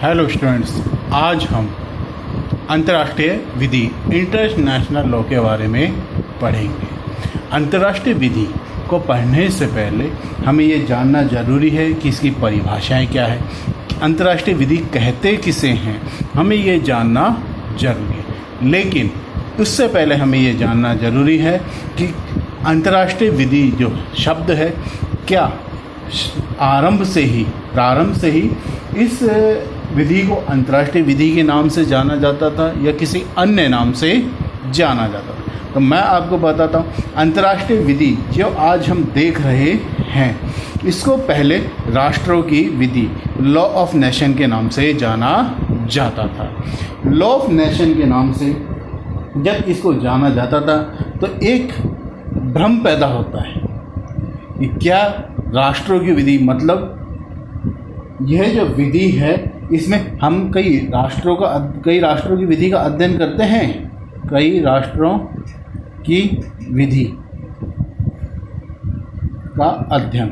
Hello students, आज हम अंतर्राष्ट्रीय विधि इंटरनेशनल लॉ के बारे में पढ़ेंगे। अंतर्राष्ट्रीय विधि को पढ़ने से पहले हमें ये जानना ज़रूरी है कि इसकी परिभाषाएं क्या है, अंतर्राष्ट्रीय विधि कहते किसे हैं, हमें ये जानना जरूरी है। लेकिन उससे पहले हमें ये जानना ज़रूरी है कि अंतर्राष्ट्रीय विधि जो शब्द है, क्या प्रारंभ से ही इस विधि को अंतर्राष्ट्रीय विधि के नाम से जाना जाता था या किसी अन्य नाम से जाना जाता था। तो मैं आपको बताता हूँ, अंतर्राष्ट्रीय विधि जो आज हम देख रहे हैं, इसको पहले राष्ट्रों की विधि लॉ ऑफ नेशन के नाम से जाना जाता था। लॉ ऑफ नेशन के नाम से जब इसको जाना जाता था तो एक भ्रम पैदा होता है कि क्या राष्ट्रों की विधि, मतलब यह जो विधि है इसमें हम कई राष्ट्रों की विधि का अध्ययन करते हैं। कई राष्ट्रों की विधि का अध्ययन,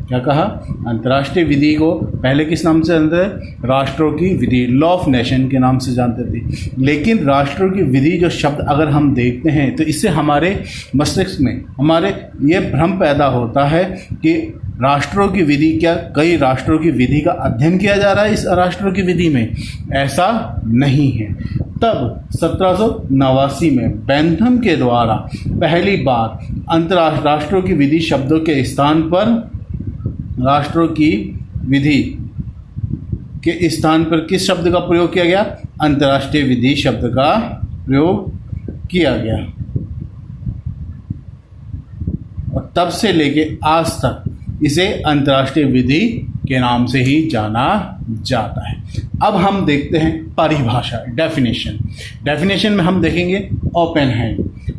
क्या कहा, अंतर्राष्ट्रीय विधि को पहले किस नाम से जानते थे? राष्ट्रों की विधि, लॉ ऑफ नेशन के नाम से जानते थे। लेकिन राष्ट्रों की विधि जो शब्द अगर हम देखते हैं तो इससे हमारे मस्तिष्क में हमारे ये भ्रम पैदा होता है कि राष्ट्रों की विधि, क्या कई राष्ट्रों की विधि का अध्ययन किया जा रहा है इस राष्ट्रों की विधि में? ऐसा नहीं है। तब 1789 में बेंथम के द्वारा पहली बार अंतर्राष्ट्रीय राष्ट्रों की विधि शब्दों के स्थान पर राष्ट्रों की विधि के स्थान पर किस शब्द का प्रयोग किया गया? अंतर्राष्ट्रीय विधि शब्द का प्रयोग किया गया। और तब से लेके आज तक इसे अंतर्राष्ट्रीय विधि के नाम से ही जाना जाता है। अब हम देखते हैं परिभाषा, डेफिनेशन में हम देखेंगे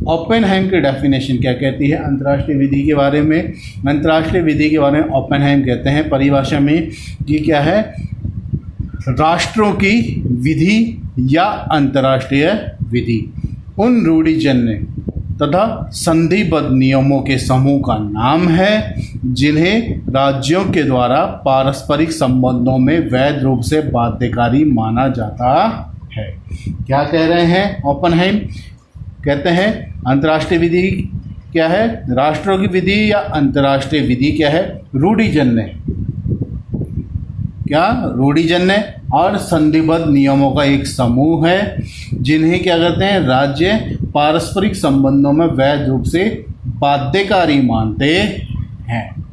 ओपेनहाइम की डेफिनेशन क्या कहती है अंतर्राष्ट्रीय विधि के बारे में। अंतर्राष्ट्रीय विधि के बारे में ओपेनहाइम कहते हैं परिभाषा में कि क्या है, राष्ट्रों की विधि या अंतर्राष्ट्रीय विधि उन रूढ़िजन्य तथा संधिबद्ध नियमों के समूह का नाम है जिन्हें राज्यों के द्वारा पारस्परिक संबंधों में वैध रूप से बाध्यकारी माना जाता है। क्या कह रहे हैं ओपेनहाइम? कहते हैं अंतर्राष्ट्रीय विधि क्या है? राष्ट्रों की विधि या अंतर्राष्ट्रीय विधि क्या है? रूढ़िजन्य और संधिबद्ध नियमों का एक समूह है जिन्हें क्या करते हैं, राज्य पारस्परिक संबंधों में वैध रूप से बाध्यकारी मानते हैं।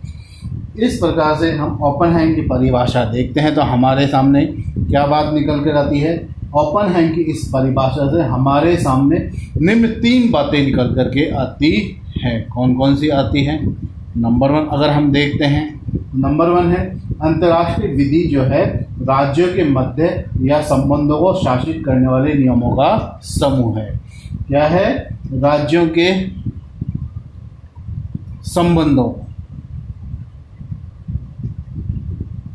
इस प्रकार से हम ओपेनहाइम की परिभाषा देखते हैं तो हमारे सामने क्या बात निकल कर आती है? ओपेनहाइम की इस परिभाषा से हमारे सामने निम्न 3 बातें निकल कर के आती हैं। कौन कौन सी आती हैं? नंबर 1 अगर हम देखते हैं, नंबर 1 है अंतर्राष्ट्रीय विधि जो है राज्यों के मध्य या संबंधों को शासित करने वाले नियमों का समूह है। क्या है? राज्यों के संबंधों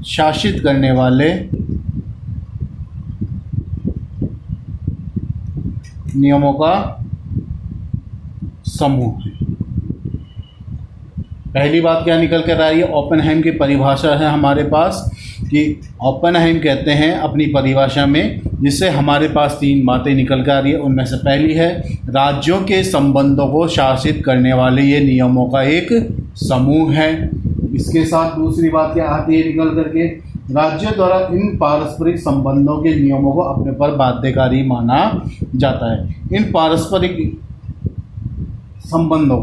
शासित करने वाले नियमों का समूह है। पहली बात क्या निकल कर आ रही है? ओपेनहाइम की परिभाषा है हमारे पास कि ओपेनहाइम कहते हैं अपनी परिभाषा में, जिससे हमारे पास 3 बातें निकल कर आ रही है। उनमें से पहली है राज्यों के संबंधों को शासित करने वाले ये नियमों का एक समूह है। इसके साथ दूसरी बात क्या आती है निकल करके? राज्यों द्वारा इन पारस्परिक संबंधों के नियमों को अपने पर बाध्यकारी माना जाता है। इन पारस्परिक संबंधों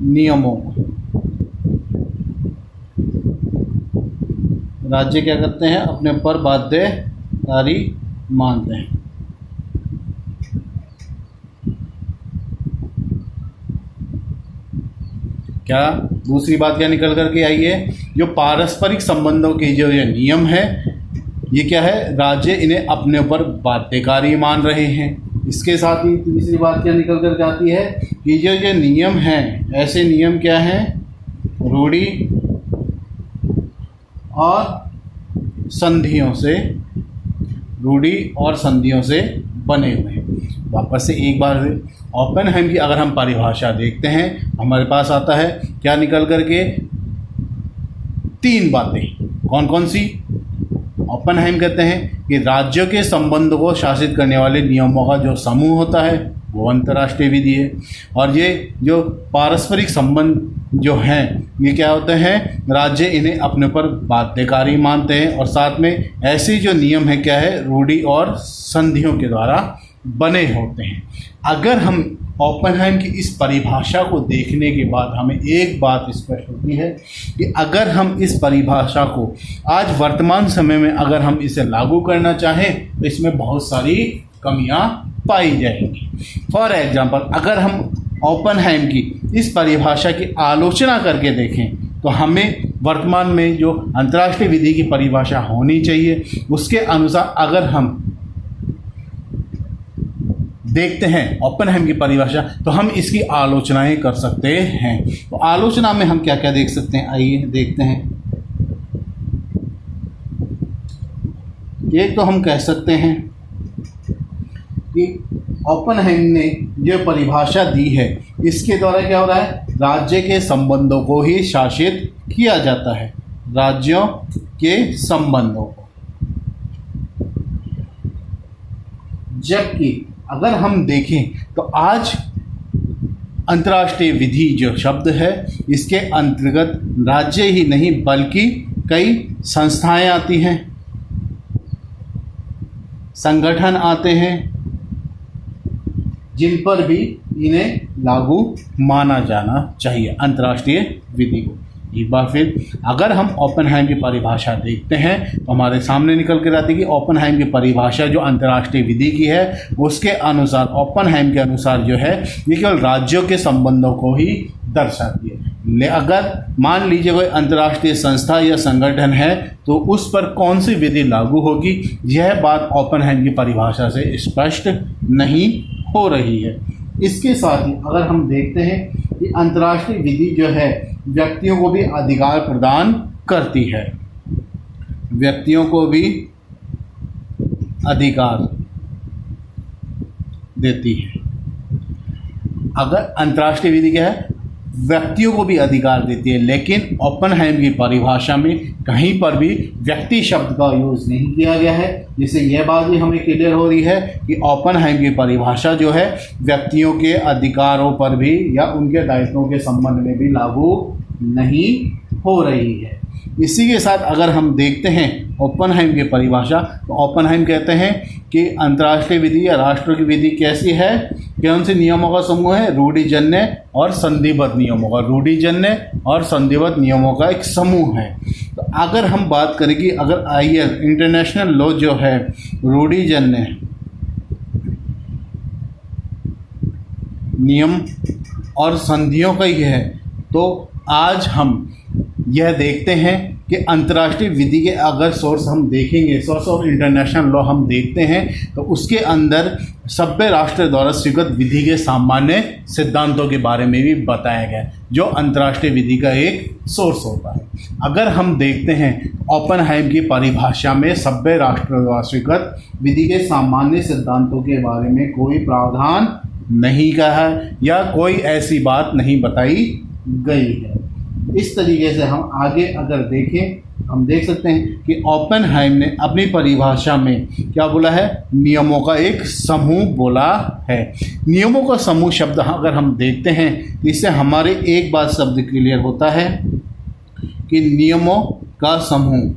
नियमों राज्य क्या करते हैं, अपने पर बाध्यकारी मानते हैं। क्या दूसरी बात क्या निकल करके आई है? जो पारस्परिक संबंधों के जो ये नियम है, ये क्या है, राज्य इन्हें अपने ऊपर बाध्यकारी मान रहे हैं। इसके साथ ही तीसरी बात क्या निकल कर जाती है कि जो नियम हैं, ऐसे नियम क्या हैं, रूढ़ि और संधियों से बने हुए हैं। वापस से एक बार ओपेनहाइम की अगर हम परिभाषा देखते हैं, हमारे पास आता है क्या निकल करके, 3 बातें। कौन कौन सी? ओपेनहाइम कहते हैं कि राज्यों के संबंधों को शासित करने वाले नियमों का जो समूह होता है वो अंतर्राष्ट्रीय विधि है। और ये जो पारस्परिक संबंध जो हैं ये क्या होते हैं, राज्य इन्हें अपने ऊपर बाध्यकारी मानते हैं। और साथ में ऐसे जो नियम है क्या है, रूढ़ि और संधियों के द्वारा बने होते हैं। अगर हम ओपेनहाइम की इस परिभाषा को देखने के बाद हमें एक बात स्पष्ट होती है कि अगर हम इस परिभाषा को आज वर्तमान समय में अगर हम इसे लागू करना चाहें तो इसमें बहुत सारी कमियां पाई जाएंगी। फॉर एग्जाम्पल, अगर हम ओपेनहाइम की इस परिभाषा की आलोचना करके देखें तो हमें वर्तमान में जो अंतर्राष्ट्रीय विधि की परिभाषा होनी चाहिए उसके अनुसार अगर हम देखते हैं ओपेनहाइम की परिभाषा तो हम इसकी आलोचनाएं कर सकते हैं। तो आलोचना में हम क्या क्या देख सकते हैं, आइए देखते हैं। एक तो हम कह सकते हैं कि ओपेनहाइम ने जो परिभाषा दी है इसके द्वारा क्या हो रहा है, राज्य के संबंधों को ही शासित किया जाता है, राज्यों के संबंधों को। जबकि अगर हम देखें तो आज अंतर्राष्ट्रीय विधि जो शब्द है इसके अंतर्गत राज्य ही नहीं बल्कि कई संस्थाएं आती हैं, संगठन आते हैं जिन पर भी इन्हें लागू माना जाना चाहिए अंतर्राष्ट्रीय विधि को। एक बार फिर अगर हम ओपेनहाइम की परिभाषा देखते हैं तो हमारे सामने निकल कर आती है कि ओपेनहाइम की परिभाषा जो अंतर्राष्ट्रीय विधि की है उसके अनुसार, ओपेनहाइम के अनुसार जो है ये केवल राज्यों के संबंधों को ही दर्शाती है। अगर मान लीजिए कोई अंतर्राष्ट्रीय संस्था या संगठन है तो उस पर कौन सी विधि लागू होगी, यह बात ओपेनहाइम की परिभाषा से स्पष्ट नहीं हो रही है। इसके साथ ही अगर हम देखते हैं कि अंतर्राष्ट्रीय विधि जो है व्यक्तियों को भी अधिकार प्रदान करती है, व्यक्तियों को भी अधिकार देती है। अगर अंतर्राष्ट्रीय विधि क्या है, व्यक्तियों को भी अधिकार देती है, लेकिन ओपेनहाइम की परिभाषा में कहीं पर भी व्यक्ति शब्द का यूज़ नहीं किया गया है, जिससे यह बात भी हमें क्लियर हो रही है कि ओपेनहाइम की परिभाषा जो है व्यक्तियों के अधिकारों पर भी या उनके दायित्वों के संबंध में भी लागू नहीं हो रही है। इसी के साथ अगर हम देखते हैं ओपेनहाइम की परिभाषा तो ओपेनहाइम कहते हैं कि अंतर्राष्ट्रीय विधि या राष्ट्रों की विधि कैसी है, कौन से नियमों का समूह है, रूढ़िजन्य और संधिबद्ध नियमों का, रूढ़िजन्य और संधिबद्ध नियमों का एक समूह है। तो अगर हम बात करें कि अगर आईएल इंटरनेशनल लॉ जो है रूढ़िजन्य नियम और संधियों का ही है, तो आज हम यह देखते हैं कि अंतर्राष्ट्रीय विधि के अगर सोर्स हम देखेंगे, सोर्स ऑफ इंटरनेशनल लॉ हम देखते हैं तो उसके अंदर सभ्य राष्ट्र द्वारा स्वीकृत विधि के सामान्य सिद्धांतों के बारे में भी बताया गया है, जो अंतर्राष्ट्रीय विधि का एक सोर्स होता है। अगर हम देखते हैं ओपेनहाइम की परिभाषा में सभ्य राष्ट्र द्वारा स्वीकृत विधि के सामान्य सिद्धांतों के बारे में कोई प्रावधान नहीं कहा है या कोई ऐसी बात नहीं बताई गई है। इस तरीके से हम आगे अगर देखें हम देख सकते हैं कि ओपेनहाइम ने अपनी परिभाषा में क्या बोला है, नियमों का एक समूह बोला है। नियमों का समूह शब्द अगर हम देखते हैं तो इससे हमारे एक बात शब्द क्लियर होता है कि नियमों का समूह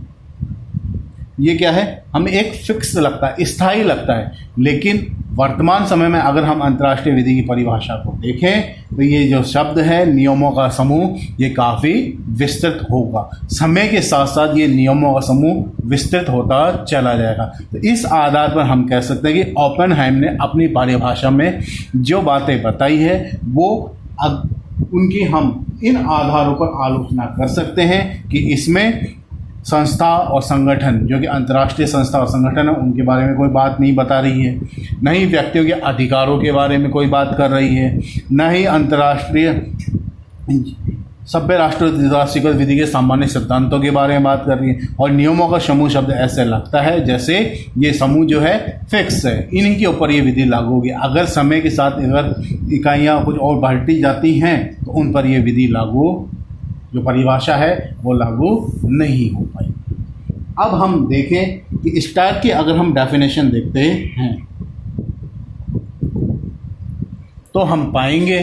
ये क्या है, हमें एक फिक्स लगता है, स्थायी लगता है, लेकिन वर्तमान समय में अगर हम अंतर्राष्ट्रीय विधि की परिभाषा को देखें तो ये जो शब्द है नियमों का समूह ये काफ़ी विस्तृत होगा। समय के साथ साथ ये नियमों का समूह विस्तृत होता चला जाएगा। तो इस आधार पर हम कह सकते हैं कि ओपेनहाइम ने अपनी परिभाषा में जो बातें बताई है वो उनकी हम इन आधारों पर आलोचना कर सकते हैं कि इसमें संस्था और संगठन जो कि अंतर्राष्ट्रीय संस्था और संगठन है उनके बारे में कोई बात नहीं बता रही है, न ही व्यक्तियों के अधिकारों के बारे में कोई बात कर रही है, न ही अंतर्राष्ट्रीय सभ्य राष्ट्रों द्वारा स्वीकृत विधि के सामान्य सिद्धांतों के बारे में बात कर रही है। और नियमों का समूह शब्द ऐसे लगता है जैसे ये समूह जो है फिक्स है, इन्हीं के ऊपर ये विधि लागू होगी। अगर समय के साथ अगर इकाइयाँ कुछ और बढ़ती जाती हैं तो उन पर ये विधि लागू, जो परिभाषा है वो लागू नहीं हो पाई। अब हम देखें कि स्टार्क की अगर हम डेफिनेशन देखते हैं तो हम पाएंगे,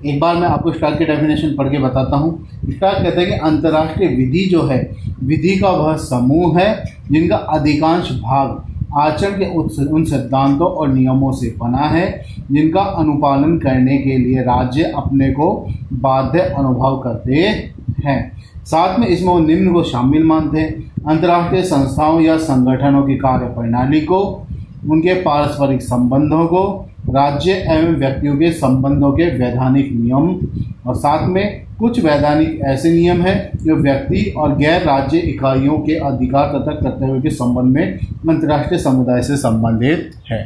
एक बार मैं आपको स्टार्क की डेफिनेशन पढ़ के बताता हूँ। स्टार्क कहते हैं कि अंतर्राष्ट्रीय विधि जो है, विधि का वह समूह है जिनका अधिकांश भाग आचरण के उन सिद्धांतों और नियमों से बना है जिनका अनुपालन करने के लिए राज्य अपने को बाध्य अनुभव करते हैं। साथ में इसमें वो निम्न को शामिल मानते हैं: अंतर्राष्ट्रीय संस्थाओं या संगठनों की कार्य प्रणाली को, उनके पारस्परिक संबंधों को, राज्य एवं व्यक्तियों के संबंधों के वैधानिक नियम, और साथ में कुछ वैधानिक ऐसे नियम हैं जो व्यक्ति और गैर राज्य इकाइयों के अधिकार तथा कर्तव्यों के संबंध में अंतर्राष्ट्रीय समुदाय से संबंधित है।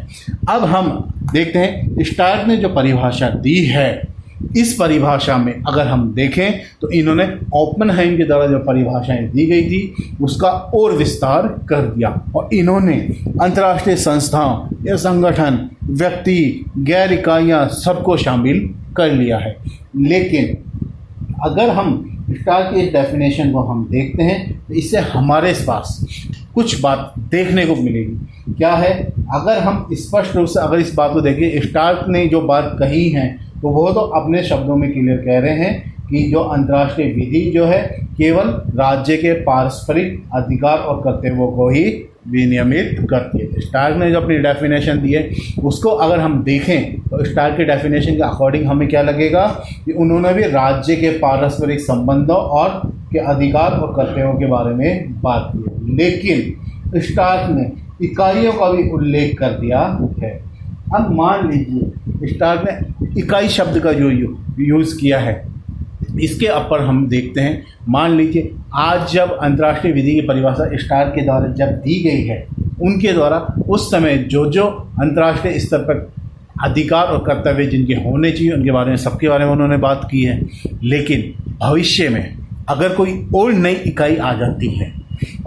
अब हम देखते हैं स्टार्क ने जो परिभाषा दी है, इस परिभाषा में अगर हम देखें तो इन्होंने ओपनहाइम के द्वारा जो परिभाषाएं दी गई थी उसका और विस्तार कर दिया और इन्होंने अंतर्राष्ट्रीय संस्थाओं या संगठन, व्यक्ति, गैर इकाइयाँ सबको शामिल कर लिया है। लेकिन अगर हम स्टार्क की इस डेफिनेशन को हम देखते हैं तो इससे हमारे पास कुछ बात देखने को मिलेगी। क्या है? अगर हम स्पष्ट रूप से अगर इस बात को देखें, स्टार्क ने जो बात कही है तो वो तो अपने शब्दों में क्लियर कह रहे हैं कि जो अंतर्राष्ट्रीय विधि जो है केवल राज्य के पारस्परिक अधिकार और कर्तव्यों को ही विनियमित करती है। स्टार्क ने जो अपनी डेफिनेशन दी है उसको अगर हम देखें तो स्टार्क के डेफिनेशन के अकॉर्डिंग हमें क्या लगेगा कि उन्होंने भी राज्य के पारस्परिक संबंधों और के अधिकार और कर्तव्यों के बारे में बात की है। लेकिन स्टार्क ने इकाइयों का भी उल्लेख कर दिया है। अब मान लीजिए स्टार्क ने इकाई शब्द का जो यूज़ किया है, इसके ऊपर हम देखते हैं। मान लीजिए आज जब अंतर्राष्ट्रीय विधि की परिभाषा स्टार्क के द्वारा जब दी गई है, उनके द्वारा उस समय जो जो अंतर्राष्ट्रीय स्तर पर अधिकार और कर्तव्य जिनके होने चाहिए उनके बारे में, सबके बारे में उन्होंने बात की है। लेकिन भविष्य में अगर कोई और नई इकाई आ जाती है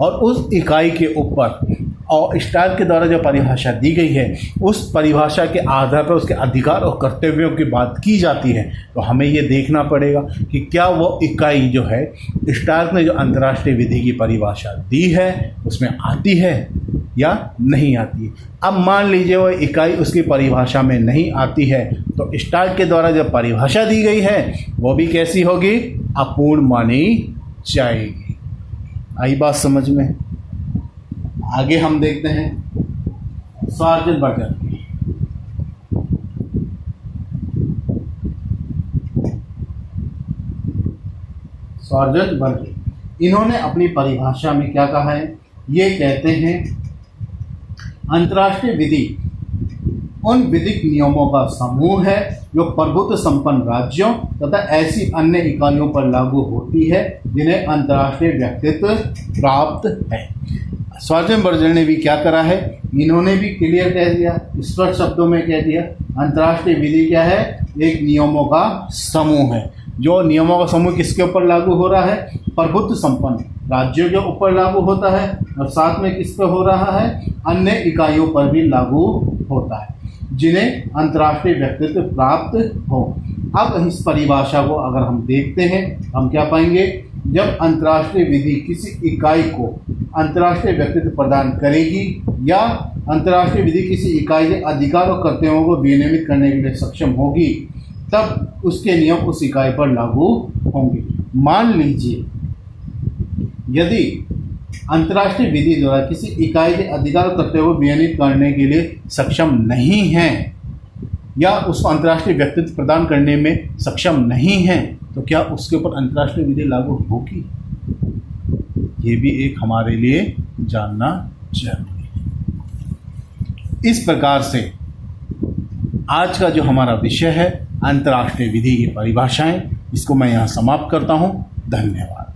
और उस इकाई के ऊपर और स्टार्क के द्वारा जो परिभाषा दी गई है उस परिभाषा के आधार पर उसके अधिकार और कर्तव्यों की बात की जाती है, तो हमें ये देखना पड़ेगा कि क्या वो इकाई जो है स्टार्क ने जो अंतर्राष्ट्रीय विधि की परिभाषा दी है उसमें आती है या नहीं आती है। अब मान लीजिए वो इकाई उसकी परिभाषा में नहीं आती है तो स्टार्क के द्वारा जो परिभाषा दी गई है वो भी कैसी होगी? अपूर्ण मानी जाएगी। आई बात समझ में? आगे हम देखते हैं सार्जेंट बर्गर। सार्जेंट बर्गर इन्होंने अपनी परिभाषा में क्या कहा है? ये कहते हैं अंतर्राष्ट्रीय विधि उन विधिक नियमों का समूह है जो प्रभुत्व संपन्न राज्यों तथा ऐसी अन्य इकाइयों पर लागू होती है जिन्हें अंतर्राष्ट्रीय व्यक्तित्व प्राप्त है। सार्जेंट बर्गर ने भी क्या करा है? इन्होंने भी क्लियर कह दिया, स्पष्ट शब्दों में कह दिया, अंतर्राष्ट्रीय विधि क्या है? एक नियमों का समूह है। जो नियमों का समूह किसके ऊपर लागू हो रहा है? प्रभुत्व संपन्न राज्यों के ऊपर लागू होता है और साथ में किस पर हो रहा है? अन्य इकाइयों पर भी लागू होता है जिन्हें अंतर्राष्ट्रीय व्यक्तित्व प्राप्त हो। अब इस परिभाषा को अगर हम देखते हैं हम क्या पाएंगे? जब अंतर्राष्ट्रीय विधि किसी इकाई को अंतर्राष्ट्रीय व्यक्तित्व प्रदान करेगी या अंतर्राष्ट्रीय विधि किसी इकाई के अधिकार और कर्तव्यों को विनियमित करने के लिए सक्षम होगी तब उसके नियम उस इकाई पर लागू होंगे। मान लीजिए यदि अंतर्राष्ट्रीय विधि द्वारा किसी इकाई के अधिकार और कर्तव्यों को विनियमित करने के लिए सक्षम नहीं है या उसको अंतर्राष्ट्रीय व्यक्तित्व प्रदान करने में सक्षम नहीं है तो क्या उसके ऊपर अंतर्राष्ट्रीय विधि लागू होगी? ये भी एक हमारे लिए जानना जरूरी है। इस प्रकार से आज का जो हमारा विषय है अंतर्राष्ट्रीय विधि की परिभाषाएं, इसको मैं यहाँ समाप्त करता हूँ। धन्यवाद।